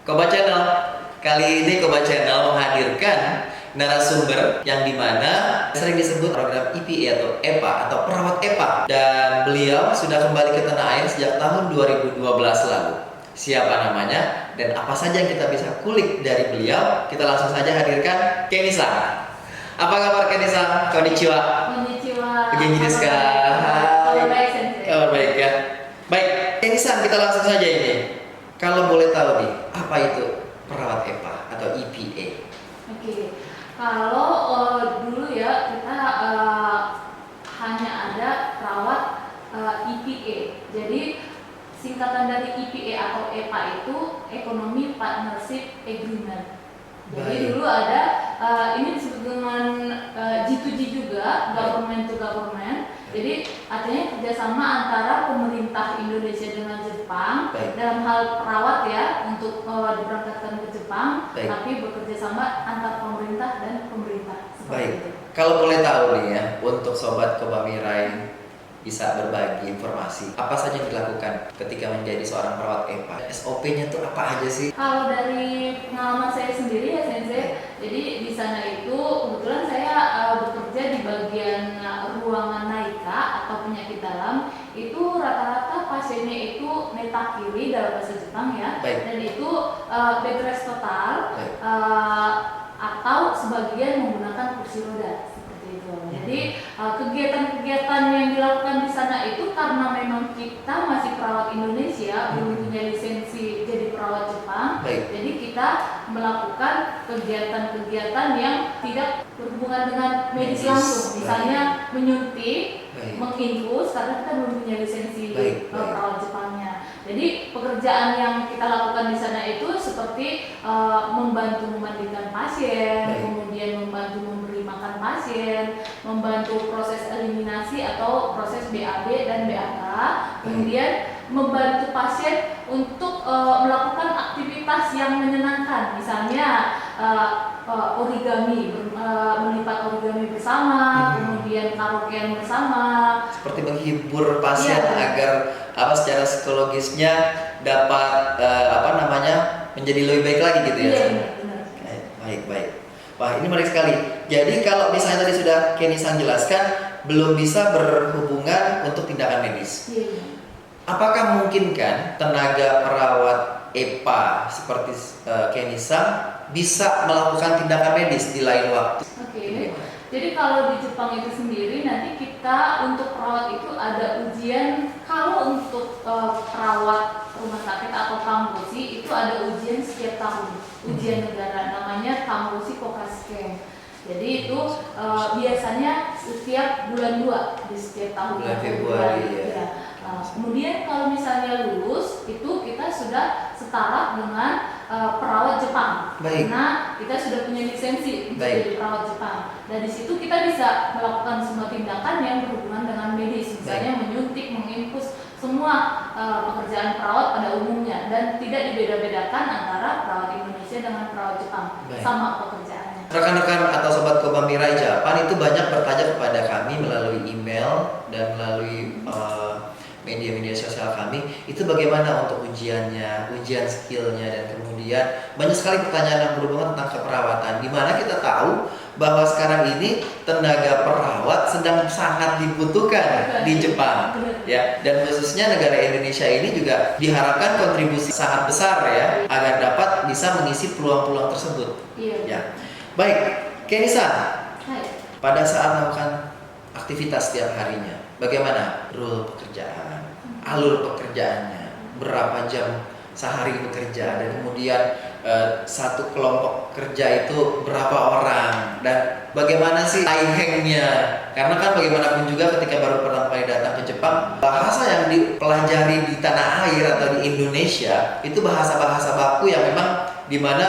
Koba Channel. Kali ini Koba Channel menghadirkan narasumber yang dimana sering disebut program IPA atau EPA atau perawat EPA, dan beliau sudah kembali ke tanah air sejak tahun 2012 lalu. Siapa namanya dan apa saja yang kita bisa kulik dari beliau? Kita langsung saja hadirkan Kenny-san. Apa kabar Kenny-san? Konnichiwa. Konnichiwa. Begini desu ka? Kabar baik, Sensei. Kabar baik ya. Baik, Kenny-san, kita langsung saja ini. Kalau boleh tahu nih, apa itu perawat EPA atau EPA? Oke. Kalau dulu ya kita hanya ada perawat EPA. Jadi singkatan dari EPA atau EPA itu Economy Partnership Agreement. Jadi Baik. dulu ada ini disebut dengan G2G juga, government to government. Jadi artinya kerjasama antara pemerintah Indonesia dengan Jepang. Baik. Dalam hal perawat ya untuk diberangkatkan ke Jepang, Baik. tapi bekerja sama antar pemerintah dan pemerintah. Seperti Baik. itu. Kalau boleh tahu nih ya, untuk sobat Koba Mirai bisa berbagi informasi apa saja yang dilakukan ketika menjadi seorang perawat EPA. SOP-nya tuh apa aja sih? Kalau dari pengalaman saya sendiri ya Sensei, jadi di sana itu kebetulan saya bekerja di bagian ruangan NAICA atau penyakit dalam. Itu rata-rata pasiennya itu neta kiri dalam bahasa Jepang ya. Baik. Dan itu bed rest total. Baik. Atau sebagian menggunakan kursi roda seperti itu. Jadi kegiatan-kegiatan yang dilakukan di sana itu karena memang kita masih perawat Indonesia, belum punya lisensi jadi perawat Jepang. Baik. Jadi kita melakukan kegiatan-kegiatan yang tidak berhubungan dengan medis Medis. langsung, misalnya menyuntik, Baik. menginfus karena kita belum punya lisensi Baik. perawat Jepangnya. Jadi pekerjaan yang kita lakukan di sana itu seperti membantu memandikan pasien, Baik. kemudian membantu memberi makan pasien, membantu proses eliminasi atau proses BAB dan BAK, kemudian membantu pasien untuk melakukan aktivitas yang menyenangkan, misalnya origami, melipat origami bersama, kemudian karaokean bersama. Seperti menghibur pasien Iya. agar secara psikologisnya dapat menjadi lebih baik lagi gitu ya. Iya, benar. Baik. Wah, ini menarik sekali. Jadi kalau misalnya tadi sudah Kenny-san jelaskan belum bisa berhubungan untuk tindakan medis. Iya. Apakah mungkin kan tenaga perawat EPA seperti Kenny-san bisa melakukan tindakan medis di lain waktu? Oke. Jadi kalau di Jepang itu sendiri nanti kita untuk perawat itu ada ujian. Kalau untuk perawat rumah sakit atau kambosi itu ada ujian setiap tahun, ujian negara namanya kambosi kokasken. Jadi itu biasanya setiap bulan 2 di setiap tahun. Bulan Februari ya. Kemudian kalau misalnya lulus itu kita sudah setara dengan perawat Jepang. Baik. Karena kita sudah punya lisensi untuk Baik. jadi perawat Jepang. Dan di situ kita bisa melakukan semua tindakan yang berhubungan dengan medis, misalnya menyuntik, menginfus, semua pekerjaan perawat pada umumnya, dan tidak dibeda-bedakan antara perawat Indonesia dengan perawat Jepang. Baik. Sama pekerjaannya. Rekan-rekan atau sobat Koba Mirai Japan itu banyak bertanya kepada kami melalui email dan melalui media-media sosial kami, itu bagaimana untuk ujiannya, ujian skillnya, dan kemudian banyak sekali pertanyaan yang berhubungan tentang keperawatan, di mana kita tahu bahwa sekarang ini tenaga perawat sedang sangat dibutuhkan di Jepang ya, dan khususnya negara Indonesia ini juga diharapkan kontribusi sangat besar ya agar dapat bisa mengisi peluang-peluang tersebut. Iya. Ya. Baik, Kenny-san, Hai. pada saat melakukan aktivitas setiap harinya, bagaimana rule pekerjaan, alur pekerjaannya, berapa jam sehari bekerja, dan kemudian satu kelompok kerja itu berapa orang, dan bagaimana sih time hang-nya? Karena kan bagaimanapun juga ketika baru pertama kali datang ke Jepang, bahasa yang dipelajari di tanah air atau di Indonesia itu bahasa-bahasa baku yang memang dimana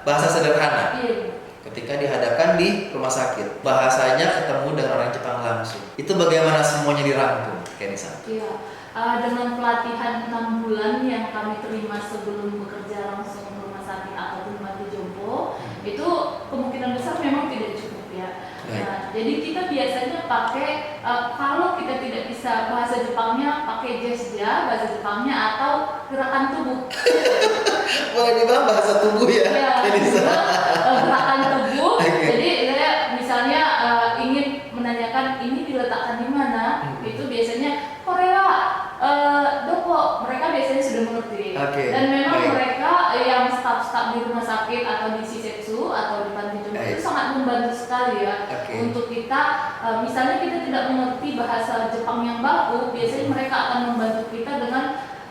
bahasa sederhana. Iya. Ketika dihadapkan di rumah sakit, bahasanya ketemu dengan orang Jepang langsung. Itu bagaimana semuanya dirangkum, Kenny-san? Iya. Dengan pelatihan 6 bulan yang kami terima sebelum bekerja langsung ke rumah sakit ataupun mati jompo, itu kemungkinan besar memang tidak cukup ya. Nah, jadi kita biasanya pakai kalau kita tidak bisa bahasa Jepangnya pakai gesture bahasa Jepangnya atau gerakan tubuh. ini bang bahasa tubuh ya. Iya, Kenisa. gerakan tubuh. Oke. Jadi saya misalnya ingin menanyakan ini diletakkan di mana, itu biasanya Korea, Doko, mereka biasanya sudah mengerti. Oke, Dan memang baik. mereka yang staf-staf di rumah sakit atau di Shisetsu atau di panti jompo Baik. itu sangat membantu sekali ya. Oke. Untuk kita, misalnya kita tidak mengerti bahasa Jepang yang baku, biasanya mereka akan membantu kita dengan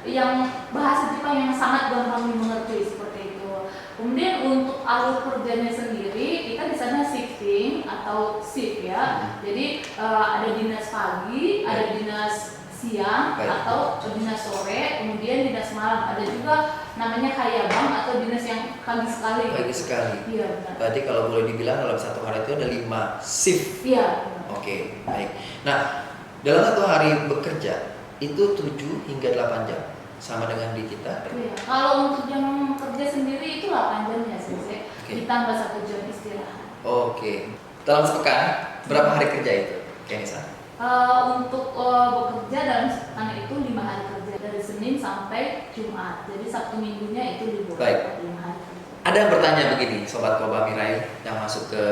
yang bahasa Jepang yang sangat gampang dimengerti seperti itu. Kemudian untuk alur kerjanya sendiri, kita di sana shifting atau shift ya. Jadi ada dinas pagi, ada dinas siang Baik. atau dinas sore, kemudian dinas malam. Ada juga namanya hayabang atau dinas yang pagi sekali. Pagi sekali. Iya benar. Berarti kalau boleh dibilang dalam satu hari itu ada 5 shift. Iya. Oke, baik. Nah, dalam satu hari bekerja itu 7 hingga 8 jam. Sama dengan di kita. Iya. Kalau untuk jam kerja sendiri itu 8 jam ya Sensei. Oke. Ditambah 1 jam istirahat. Oke. Dalam sepekan berapa hari kerja itu? Kenisa. Untuk bekerja dalam sepekan itu 5 hari kerja dari Senin sampai Jumat. Jadi Sabtu Minggunya itu libur. Baik. 5 hari kerja. Ada yang bertanya begini, Sobat Koba Mirai yang masuk ke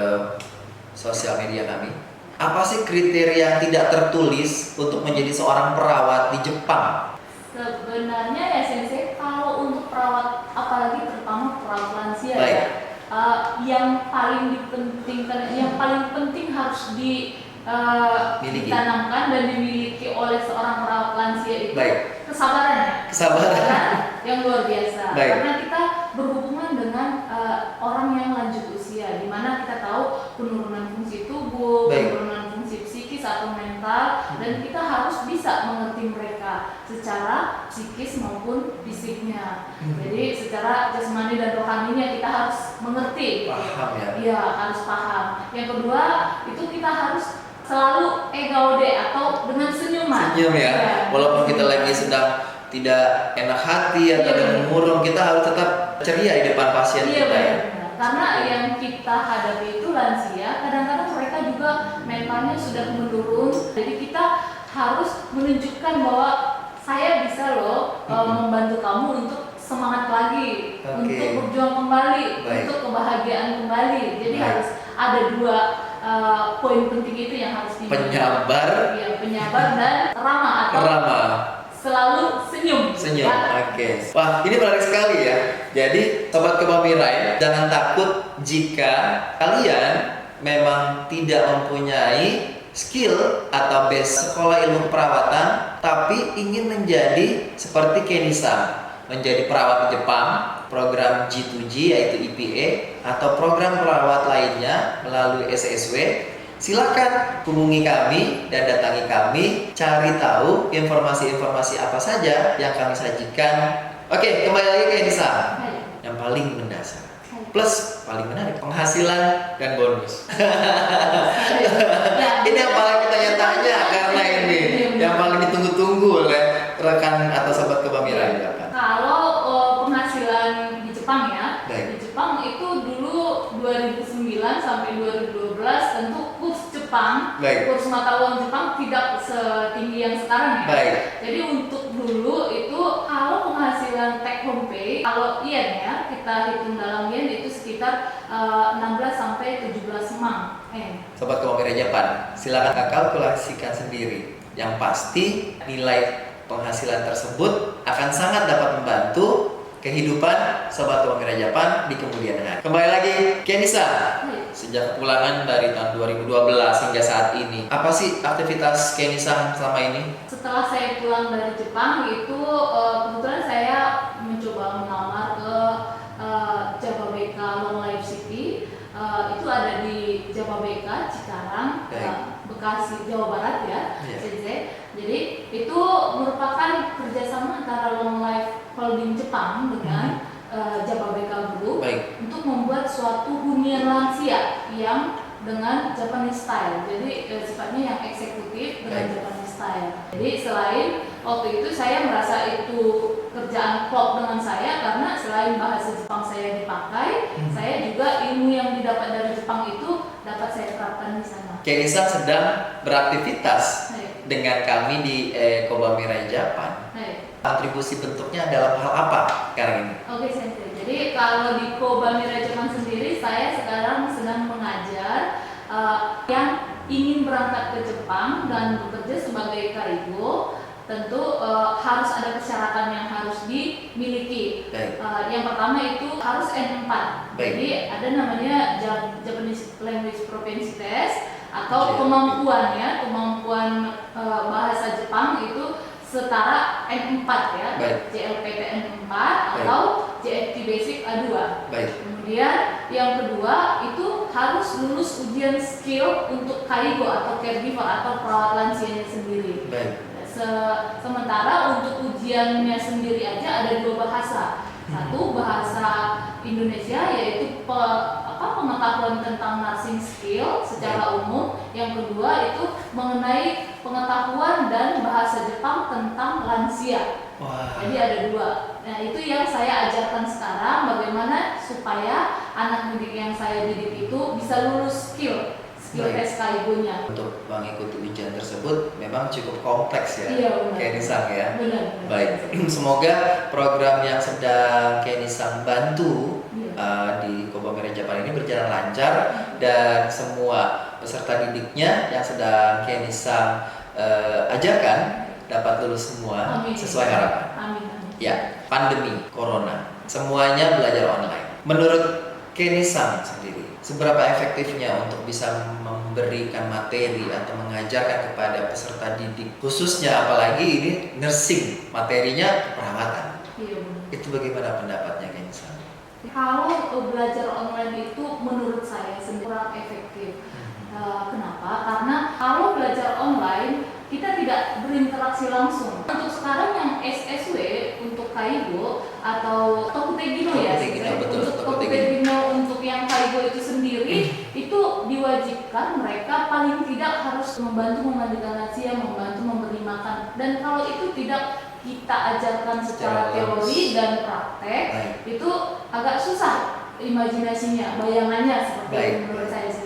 sosial media kami. Apa sih kriteria yang tidak tertulis untuk menjadi seorang perawat di Jepang? Sebenarnya ya Sensei, kalau untuk perawat, apalagi terutama perawat lansia Baik. ya, yang paling dipentingkan, yang paling penting harus Miliki. ditanamkan dan dimiliki oleh seorang perawat lansia itu Baik. kesabaran ya. Kesabaran. Yang luar biasa. Baik. Karena kita berhubungan dengan orang yang lanjut usia, di mana kita tahu penurunan fungsi tubuh, Baik. penurunan fungsi psikis atau mental, dan kita harus bisa mengerti mereka secara psikis maupun fisiknya. Jadi secara jasmani dan rohaninya kita harus mengerti. Paham ya? Iya, harus paham. Yang kedua, itu kita harus selalu egaude atau dengan senyuman. Senyum ya. Iya. Walaupun kita lagi sedang tidak enak hati atau Iya. dengan murung, kita harus tetap ceria di depan pasien Iya kita ya. benar. Karena yang kita hadapi itu lansia, kadang-kadang mereka juga mentalnya sudah menurun. Jadi kita harus menunjukkan bahwa saya bisa loh membantu kamu untuk semangat lagi, Oke. untuk berjuang kembali, Baik. untuk kebahagiaan kembali. Jadi Baik. harus ada 2 poin penting itu yang harus dimiliki. Penyabar, Iya, penyabar dan ramah atau ramah, selalu senyum. senyum. Ya. Oke. Wah, ini menarik sekali ya. Jadi, Sobat Koba Mirai, jangan takut jika kalian memang tidak mempunyai skill atau base sekolah ilmu perawatan, tapi ingin menjadi seperti Kenisa, menjadi perawat di Jepang, program G2G yaitu IPA, atau program perawat lainnya melalui SSW. Silakan hubungi kami dan datangi kami, cari tahu informasi-informasi apa saja yang kami sajikan. Oke, kembali lagi ke Kenisa. Baik. Yang paling mendasar Baik. plus paling menarik, penghasilan dan bonus. Ya, Ini yang paling kita tanya karena ini yang paling ditunggu-tunggu oleh rekan atau Sobat Koba Mirai. Kalau penghasilan di Jepang ya, Baik. di Jepang itu dulu 2009 sampai 2012 tentu kurs Jepang, Baik. kurs mata uang Jepang tidak setinggi yang sekarang ya. Baik. Jadi untuk dulu itu kalau penghasilan take home pay, kalau yen ya, kita hitung dalam yen itu sekitar 16 sampai 17 mang. Sobat Koba Mirai Japan, silakan kalkulasikan sendiri. Yang pasti nilai penghasilan tersebut akan sangat dapat membantu kehidupan Sobat Koba Mirai Japan di kemudian hari. Kembali lagi, Kenisa. Sejak kepulangan dari tahun 2012 hingga saat ini, apa sih aktivitas Kenisa selama ini? Setelah saya pulang dari Jepang itu kebetulan saya mencoba melamar ke Jababeka Long Life City. Itu ada di Jababeka Cikarang, Baik. Bekasi, Jawa Barat ya, Iya. Sensei. Jadi itu merupakan kerjasama antara Long Life Holding Jepang dengan Jababeka Group Baik. untuk membuat suatu hunian lansia yang dengan Japanese style. Jadi sifatnya yang eksekutif dengan Baik. Japanese style. Jadi selain waktu itu saya merasa itu kerjaan klop dengan saya karena selain bahasa Jepang saya dipakai, saya juga ilmu yang didapat dari Jepang itu dapat saya terapkan di sana. Kenisa sedang beraktivitas Baik. dengan kami di Koba Mirai Japan Baik. Kontribusi bentuknya dalam hal apa sekarang ini? Oke, Sensei. Jadi kalau di Kobamira Jepang sendiri, saya sekarang sedang mengajar yang ingin berangkat ke Jepang dan bekerja sebagai kaigo. Tentu harus ada persyaratan yang harus dimiliki. Baik. Yang pertama itu harus N4. Baik. Jadi ada namanya Japanese Language Proficiency Test atau JLP. kemampuan bahasa Jepang itu setara N4 ya. Baik. JLPT N4 atau JFT Basic A2. Baik. Kemudian yang kedua itu harus lulus ujian skill untuk kaigo atau caregiver atau perawat lansianya sendiri. Baik. Sementara untuk ujiannya sendiri aja ada 2 bahasa. Satu bahasa Indonesia yaitu pengetahuan tentang nursing skill secara umum. Yang kedua itu mengenai pengetahuan dan bahasa Jepang tentang lansia. Wah. Jadi ada 2. Nah itu yang saya ajarkan sekarang, bagaimana supaya anak didik yang saya didik itu bisa lulus skill Baik. tes kaigonya. Untuk mengikuti ujian tersebut memang cukup kompleks ya, Iya, benar. Kenisang ya. Benar. Baik, semoga program yang sedang Kenisang bantu di Kobamira Jepang ini berjalan lancar dan semua peserta didiknya yang sedang Kenisang ajarkan dapat lulus semua. Amin. Sesuai harapan. Amin. Ya, pandemi corona, semuanya belajar online. Menurut Kenisang sendiri, seberapa efektifnya untuk bisa memberikan materi atau mengajarkan kepada peserta didik, khususnya apalagi ini nursing, materinya perawatan. Iya, benar. Itu bagaimana pendapatnya Kenisang? Kalau belajar online itu menurut saya sendiri kurang efektif. Kenapa? Karena kalau belajar online kita tidak berinteraksi langsung. Untuk sekarang yang SSW untuk kaigo atau Tokutegino ya. Tokutegino, betul, Untuk Tokutegino. Tokutegino untuk yang kaigo itu sendiri itu diwajibkan mereka paling tidak harus membantu memandikan lansia, membantu memberi makan. Dan kalau itu tidak kita ajarkan secara teori dan praktek, itu agak susah imajinasinya, bayangannya seperti itu menurut saya sih.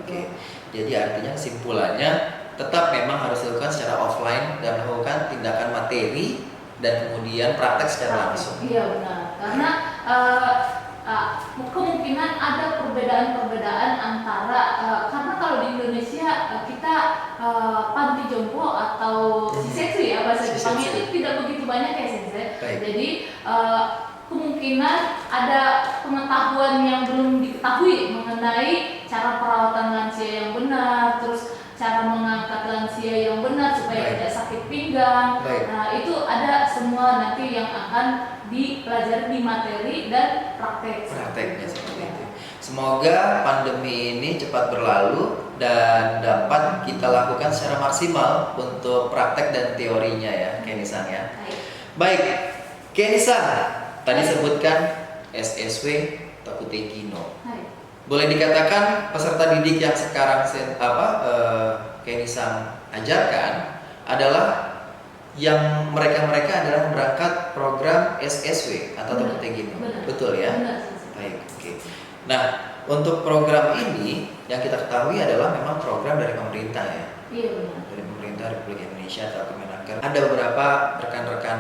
Oke. Jadi artinya kesimpulannya tetap memang harus dilakukan secara offline dan melakukan tindakan materi dan kemudian praktek secara langsung. Iya benar. Karena kemungkinan ada perbedaan-perbedaan antara karena kalau di Indonesia kita panti jompo atau shisetsu ya bahasa Jepangnya itu tidak begitu banyak ya Sensei. Jadi kemungkinan ada pengetahuan yang belum diketahui mengenai cara perawatan lansia yang benar, terus cara mengangkat lansia yang benar supaya tidak sakit pinggang. Nah itu ada semua nanti yang akan dipelajari di materi dan prakteknya seperti itu. Semoga pandemi ini cepat berlalu dan dapat kita lakukan secara maksimal untuk praktek dan teorinya ya, Kenisang ya. Baik, Kenisang tadi sebutkan SSW Tokutegino. Boleh dikatakan peserta didik yang sekarang Kenisang ajarkan adalah yang mereka adalah berangkat program SSW atau Tokutegino. Betul ya? Baik, oke. Nah, untuk program ini yang kita ketahui adalah memang program dari pemerintah ya. Iya benar. Dari pemerintah Republik Indonesia atau Kemenaker. Ada beberapa rekan-rekan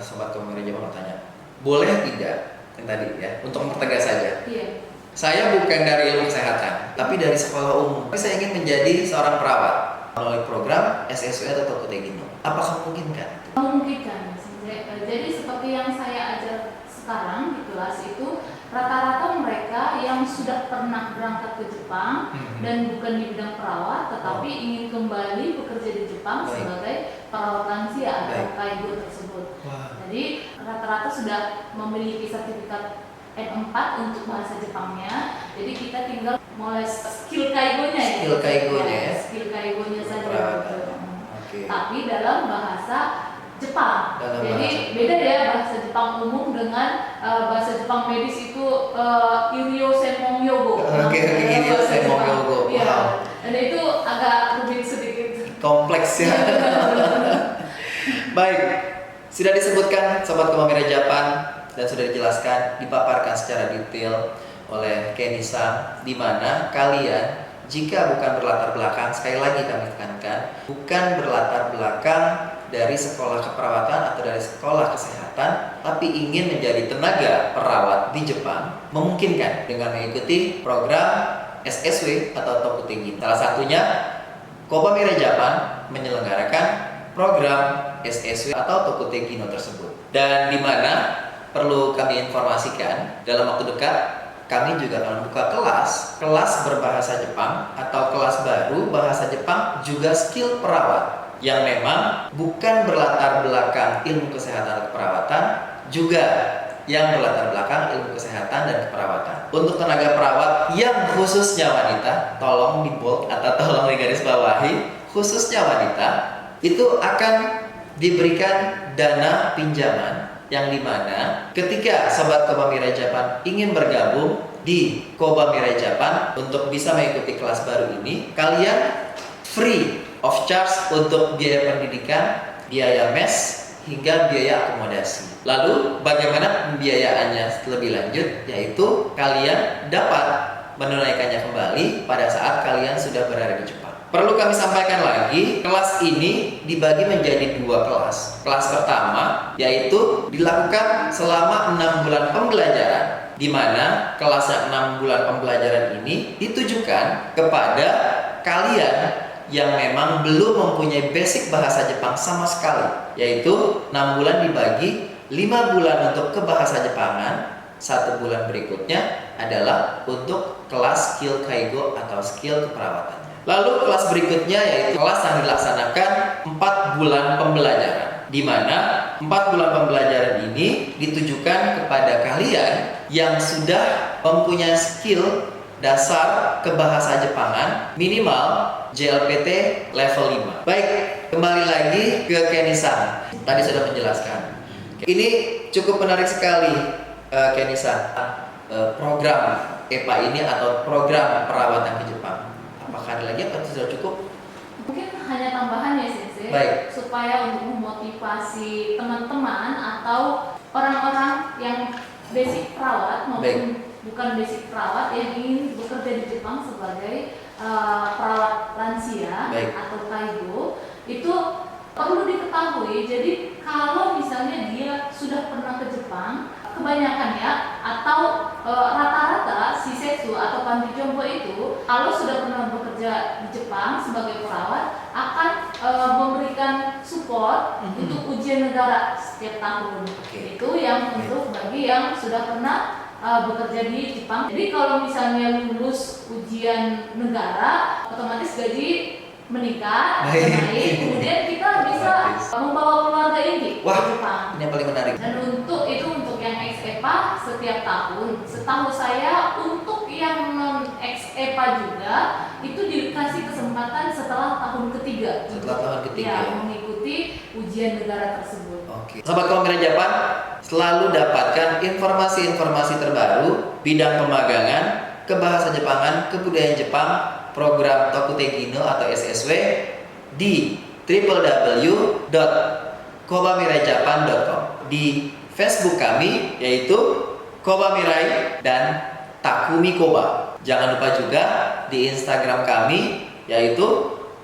sobat Kobamira Jepang bertanya, boleh tidak yang tadi ya, untuk mempertegas saja. Iya. Saya bukan dari ilmu kesehatan, tapi dari sekolah umum. Tapi saya ingin menjadi seorang perawat melalui program SSW atau Tokutegino. Apakah memungkinkan? Memungkinkan. Jadi seperti yang saya ajar sekarang di kelas itu rata-rata mereka yang sudah pernah berangkat ke Jepang dan bukan di bidang perawat, tetapi ingin kembali bekerja di Jepang sebagai perawat lansia atau kaigo tersebut. Jadi rata-rata sudah memiliki sertifikat N4 untuk bahasa Jepangnya. Jadi kita tinggal mulai skill kaigonya ya. Skill kaigonya saja. Tapi dalam bahasa Jepang. Jadi beda ya bahasa Jepang umum dengan bahasa Jepang medis itu Iryo Senmon Yogo. Iryo Senmon Yogo. Iya. Dan itu agak rumit sedikit. Kompleks ya. Baik, sudah disebutkan Sobat Kobamira Jepang dan sudah dijelaskan, dipaparkan secara detail oleh Kenisang, di mana kalian jika bukan berlatar belakang, sekali lagi kami tekankan, bukan berlatar belakang dari sekolah keperawatan atau dari sekolah kesehatan, tapi ingin menjadi tenaga perawat di Jepang, memungkinkan dengan mengikuti program SSW atau Tokutegi. Salah satunya Koba Mirai Japan menyelenggarakan program SSW atau Tokutegi tersebut. Dan di mana perlu kami informasikan, dalam waktu dekat kami juga akan buka kelas berbahasa Jepang atau kelas baru bahasa Jepang juga skill perawat yang memang bukan berlatar belakang ilmu kesehatan dan keperawatan, juga yang berlatar belakang ilmu kesehatan dan keperawatan. Untuk tenaga perawat yang khususnya wanita, tolong di bold atau tolong digaris bawahi, khususnya wanita, itu akan diberikan dana pinjaman yang dimana ketika Sobat Koba Mirai Japan ingin bergabung di Koba Mirai Japan untuk bisa mengikuti kelas baru ini, kalian free of charge untuk biaya pendidikan, biaya mes, hingga biaya akomodasi. Lalu bagaimana pembiayaannya lebih lanjut, yaitu kalian dapat menunaikannya kembali pada saat kalian sudah berada di Jepang. Perlu kami sampaikan lagi, kelas ini dibagi menjadi 2 kelas. Kelas pertama yaitu dilakukan selama 6 bulan pembelajaran, di mana kelas yang 6 bulan pembelajaran ini ditujukan kepada kalian yang memang belum mempunyai basic bahasa Jepang sama sekali, yaitu 6 bulan dibagi 5 bulan untuk ke bahasa Jepangan, 1 bulan berikutnya adalah untuk kelas skill kaigo atau skill keperawatannya. Lalu kelas berikutnya yaitu kelas yang dilaksanakan 4 bulan pembelajaran, di mana 4 bulan pembelajaran ini ditujukan kepada kalian yang sudah mempunyai skill dasar kebahasa Jepangan minimal JLPT level 5. Baik, kembali lagi ke Kenny-san. Tadi sudah menjelaskan. Ini cukup menarik sekali, Kenny-san. Program EPA ini atau program perawatan ke Jepang. Apakah ada lagi atau sudah cukup? Mungkin hanya tambahan ya Sensei, Baik. supaya untuk memotivasi teman-teman atau orang-orang yang basic perawat maupun bukan basic perawat yang ingin bekerja di Jepang sebagai perawat lansia atau kaigo, itu perlu diketahui. Jadi kalau misalnya dia sudah pernah ke Jepang, kebanyakan ya, atau rata-rata si setsu atau panti jompo itu kalau sudah pernah bekerja di Jepang sebagai perawat akan memberikan support untuk ujian negara setiap tahun. Itu yang untuk bagi yang sudah pernah bekerja di Jepang. Jadi kalau misalnya lulus ujian negara, otomatis gaji meningkat, naik, kemudian kita bisa membawa keluarga ini ke Jepang. Ini yang paling menarik. Dan untuk yang ex-EPA setiap tahun, setahu saya untuk yang non ex-EPA juga itu dikasih kesempatan setelah tahun ketiga. Setelah tahun ketiga. Ya, mengikuti ujian negara tersebut. Oke. Sobat Koba Mirai Japan, selalu dapatkan informasi-informasi terbaru bidang pemagangan, kebahasa Jepangan, kebudayaan Jepang, program Tokutegi atau SSW di www.kobamirai-japan.com. Di Facebook kami yaitu Koba Mirai dan Takumi Koba. Jangan lupa juga di Instagram kami yaitu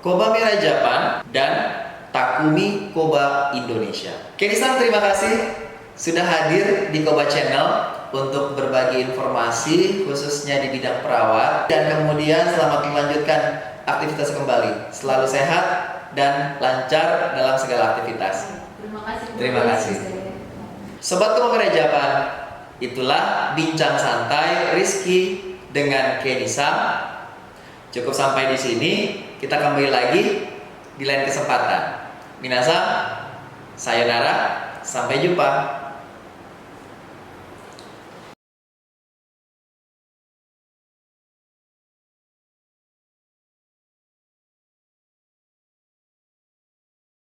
Koba Mirai Japan dan Takumi Koba Indonesia. Kenny-san, terima kasih sudah hadir di Koba Channel untuk berbagi informasi khususnya di bidang perawat, dan kemudian selamat melanjutkan aktivitas kembali. Selalu sehat dan lancar dalam segala aktivitas. Terima kasih. Terima kasih. Sobat Koba Mirai Japan, itulah bincang santai Rizky dengan Kenny-san. Cukup sampai di sini, kita kembali lagi di lain kesempatan. Minasan, sayonara, sampai jumpa.